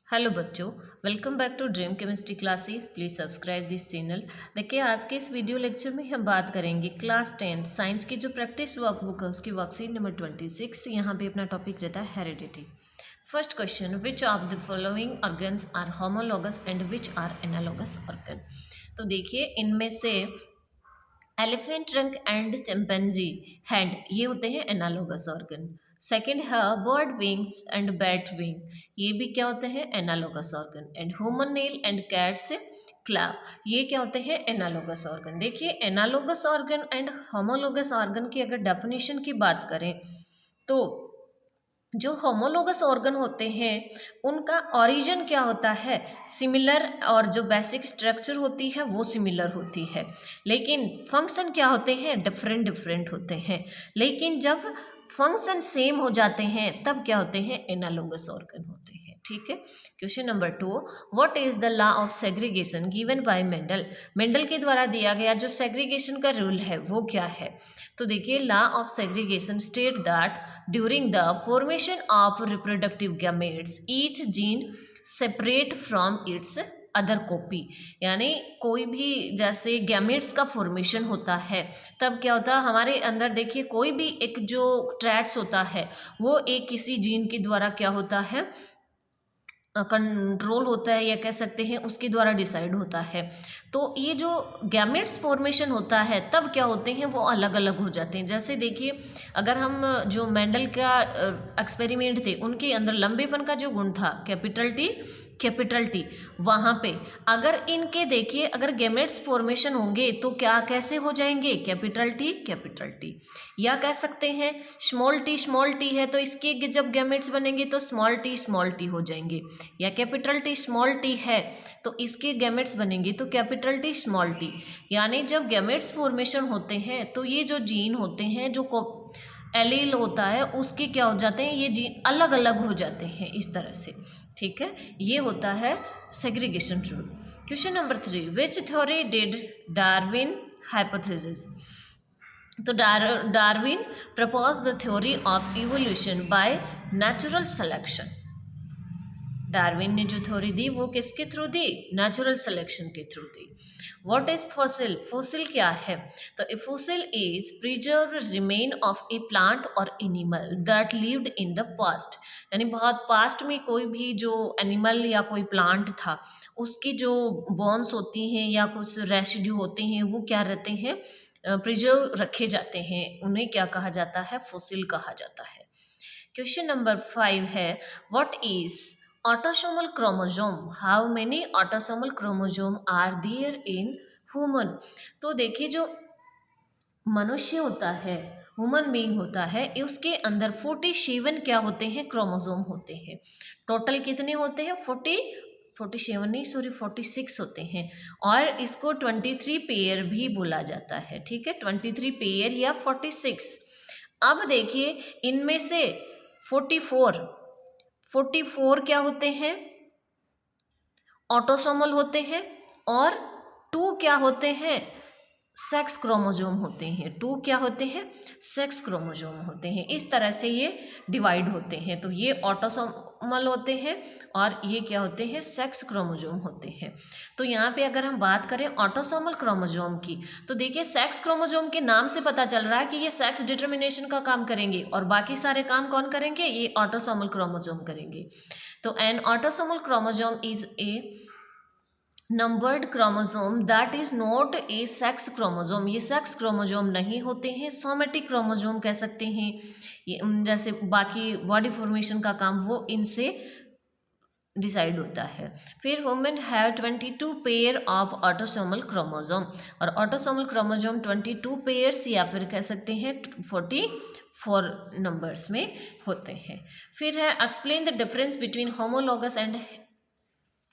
Hello बच्चों, welcome back to dream chemistry classes. Please subscribe this channel. देखिए, आज के इस वीडियो लेक्चर में हम बात करेंगे क्लास 10 साइंस की जो प्रैक्टिस वर्कबुक है उसकी वर्कशीट नंबर 26। यहाँ पे अपना टॉपिक रहता है heredity. First question, which of the following organs are homologous and which are analogous organ. तो देखिए, इनमें से elephant trunk and chimpanzee hand ये होते हैं एनालॉगस ऑर्गन। सेकंड है bird wings and bat wing, ये भी क्या होते हैं analogous organ. And human nail and cat's claw, ये क्या होते हैं एनालॉगस ऑर्गन। देखिए, analogous organ and homologous organ की अगर डेफिनेशन की बात करें तो जो होमोलोगस ऑर्गन होते हैं उनका ओरिजिन क्या होता है सिमिलर, और जो बेसिक स्ट्रक्चर होती है वो सिमिलर होती है, लेकिन फंक्शन क्या होते हैं डिफरेंट डिफरेंट होते हैं। लेकिन जब फंक्शन सेम हो जाते हैं तब क्या होते हैं एनालोगस ऑर्गन होते हैं। ठीक है। Question number 2, what is the law of segregation given by Mendel. Mendel के द्वारा दिया गया जो सेग्रीगेशन का रूल है वो क्या है। तो देखिए, law of segregation state that during the formation of reproductive gametes each gene separate from its other copy, यानी कोई भी जैसे गैमेट्स का फॉर्मेशन होता है तब क्या होता है हमारे अंदर। देखिए, कोई भी एक जो ट्रैट्स होता है वो एक किसी जीन के द्वारा क्या होता है कंट्रोल होता है, या कह सकते हैं उसके द्वारा डिसाइड होता है। तो ये जो गैमेट्स फॉर्मेशन होता है तब क्या होते हैं वो अलग अलग हो जाते हैं। जैसे देखिए, अगर हम जो मेंडल का एक्सपेरिमेंट थे उनके अंदर लंबेपन का जो गुण था कैपिटल टी, वहाँ पे अगर इनके देखिए अगर गैमेट्स फॉर्मेशन होंगे तो क्या कैसे हो जाएंगे कैपिटल टी, या कह सकते हैं स्मॉल टी है तो इसके जब गैमेट्स बनेंगे तो स्मॉल टी हो जाएंगे, या कैपिटल टी स्मॉल टी है तो इसके गैमेट्स बनेंगे तो कैपिटल टी स्मॉल टी। यानी जब गैमेट्स फॉर्मेशन होते हैं तो ये जो जीन होते हैं जो एलील होता है उसके क्या हो जाते हैं ये जीन अलग अलग हो जाते हैं इस तरह से। ठीक है, ये होता है segregation rule. Question number 3, which theory did Darwin hypothesis. तो Darwin propose the theory of evolution by natural selection. Darwin ने जो थ्योरी दी वो किसके थ्रू दी नेचुरल सिलेक्शन के थ्रू दी। व्हाट इज फॉसिल, फॉसिल क्या है। तो a fossil is preserve remain of a plant और animal that lived in the past, यानी बहुत पास्ट में कोई भी जो एनिमल या कोई प्लांट था उसकी जो बोन्स होती हैं या कुछ रेसिड्यू होते हैं वो क्या रहते हैं प्रिजर्व रखे जाते हैं, उन्हें क्या कहा जाता है फॉसिल कहा जाता है। क्वेश्चन नंबर 5 है, what is autosomal chromosome, how many autosomal chromosome are there in human। तो देखिए, जो मनुष्य होता है ह्यूमन बीइंग होता है उसके अंदर 47 क्या होते हैं क्रोमोसोम होते हैं। टोटल कितने होते हैं 47 नहीं सॉरी 46 होते हैं, और इसको 23 पेयर भी बोला जाता है। ठीक है, 23 पेयर या 46। अब देखिए, इनमें से 44 क्या होते हैं ऑटोसोमल होते हैं, और 2 क्या होते हैं सेक्स क्रोमोसोम होते हैं। 2 क्या होते हैं सेक्स क्रोमोसोम होते हैं। इस तरह से ये डिवाइड होते हैं। तो ये ऑटोसोमल होते हैं और ये क्या होते हैं सेक्स क्रोमोसोम होते हैं। तो यहाँ पे अगर हम बात करें ऑटोसोमल क्रोमोसोम की तो देखिए, सेक्स क्रोमोसोम के नाम से पता चल रहा है कि ये सेक्स डिटर्मिनेशन का काम करेंगे, और बाकी सारे काम कौन करेंगे ये ऑटोसोमल क्रोमोसोम करेंगे। तो N autosomal chromosome is a numbered chromosome that is not a sex chromosome, ये सेक्स क्रोमोसोम नहीं होते हैं, सोमेटिक क्रोमोसोम कह सकते हैं। ये जैसे बाकी बॉडी फॉर्मेशन का काम वो इनसे डिसाइड होता है। फिर women have 22 pair of autosomal chromosome, और ऑटोसोमल क्रोमोसोम 22 पेयर्स या फिर कह सकते हैं 44 नंबर्स में होते हैं। फिर है explain the difference between homologous and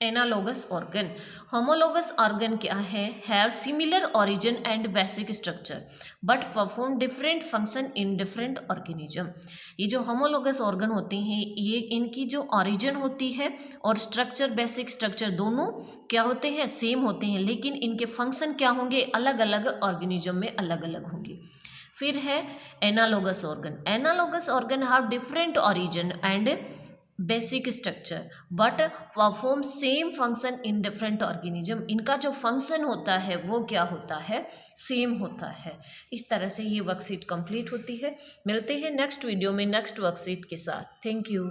analogous organ. Homologous organ क्या है have similar origin and basic structure but perform different function in different organism. ये जो होमोलोगस ऑर्गन होते हैं ये इनकी जो ओरिजिन होती है और स्ट्रक्चर बेसिक स्ट्रक्चर दोनों क्या होते हैं सेम होते हैं, लेकिन इनके फंक्शन क्या होंगे अलग अलग ऑर्गेनिज्म में अलग अलग होंगे। फिर है analogous organ. Analogous organ have different origin and basic structure but perform same function in different organism. इनका जो फंक्शन होता है वो क्या होता है, सेम होता है। इस तरह से ये वर्कशीट कंप्लीट होती है। मिलते हैं नेक्स्ट वीडियो में नेक्स्ट वर्कशीट के साथ। Thank you.